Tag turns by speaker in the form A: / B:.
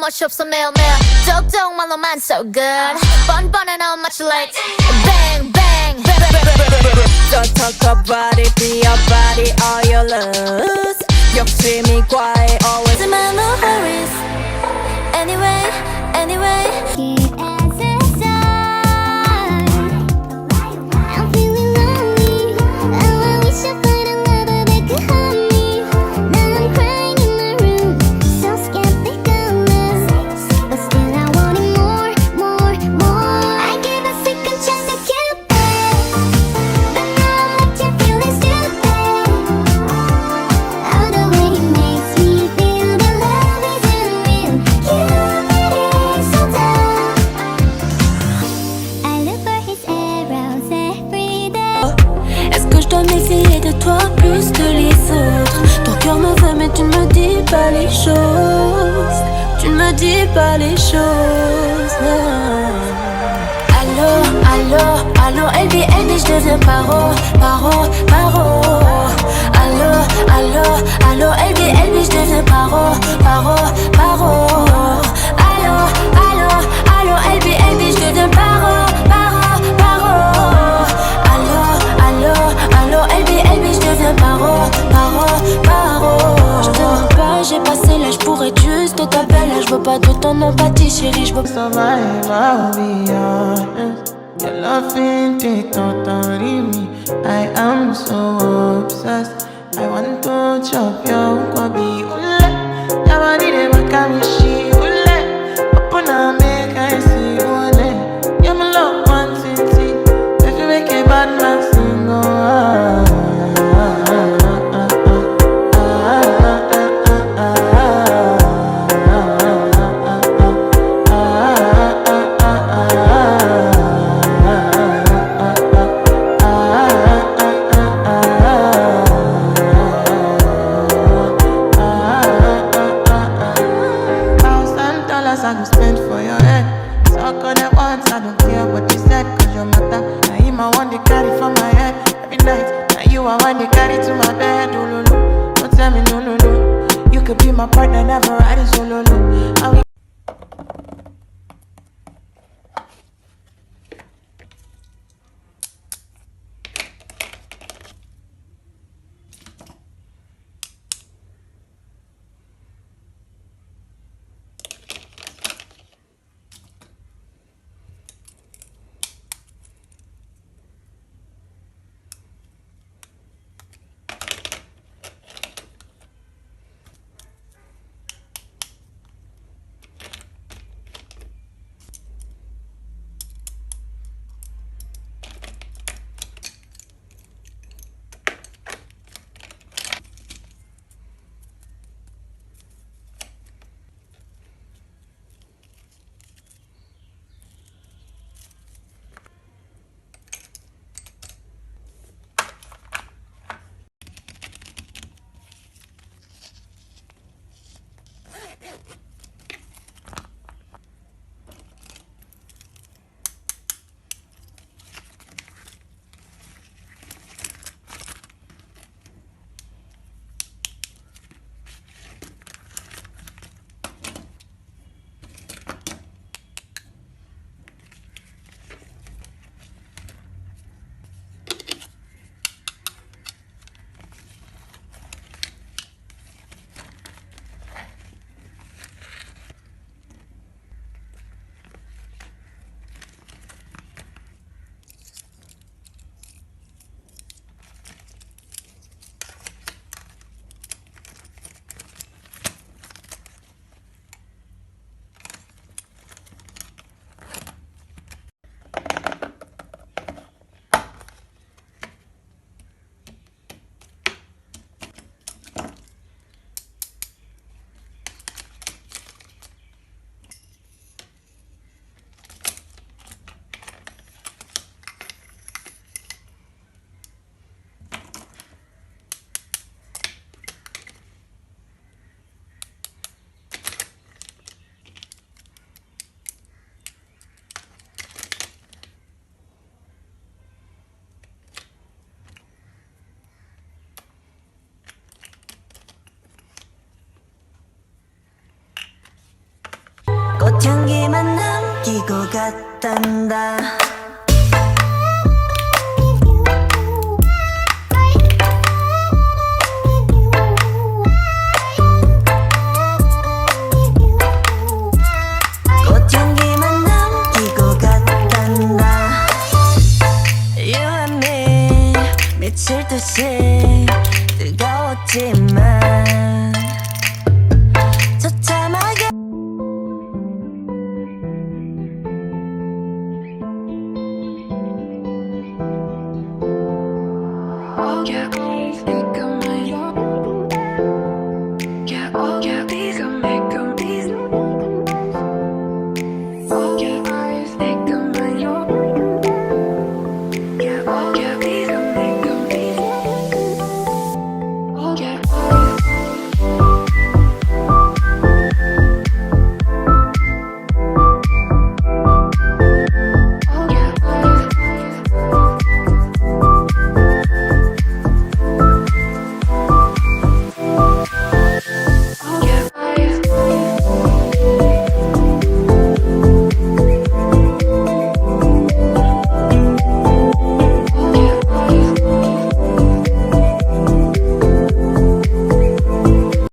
A: much 없어 매일매일 똑똑 말로만 so good 뻔뻔해 no much late bang bang
B: Don't talk about it, be your body, all your lose. 욕심이 quiet, always.
A: no hurries anyway anyway
C: I'm feeling lonely. Oh, I wish I find another that could hold me. Now I'm crying in my room, so scared they go lose. But still I want it more, more, more. I give a second chance to Cupid, but now I'm left here feeling stupid. Oh, the way he makes me feel the love isn't real. Cupid is so dumb. I look for his arrows every day.
D: Est-ce que je dois m'essayer de toi plus que les autres? Ton cœur me veut mais tu ne me dis pas les choses. Tu ne me dis pas les choses. Allô, allô, allô, LB, LB, je deviens paro, paro, paro. Allô, allô, allô, LB, LB, je deviens paro, paro, paro. Allô, allô, allô, LB, LB, je deviens paro, paro, paro. Allô, allô, allô, LB, LB, je deviens paro, paro, paro. Je te mens pas, j'ai passé l'âge pour être juste ta belle. Je veux pas de ton empathie, chérie, je veux
E: Survive, I'll be honest. Your love ain't it totally me. I am so obsessed. I want to chop your kwabi ule. Your body de wakamishi ule. Open up, make I see ule. You're my love one city. If you make a bad man sing, oh ah. I go spend for your head. Suck on the ones, I don't care what you said. Cause your matter, now him I want to carry for my head. Every night, now you I want to carry to my bed. Oh, no, no, don't tell me no, no, no. You could be my partner, never riding solo, no.
B: 향기만 남기고 갔단다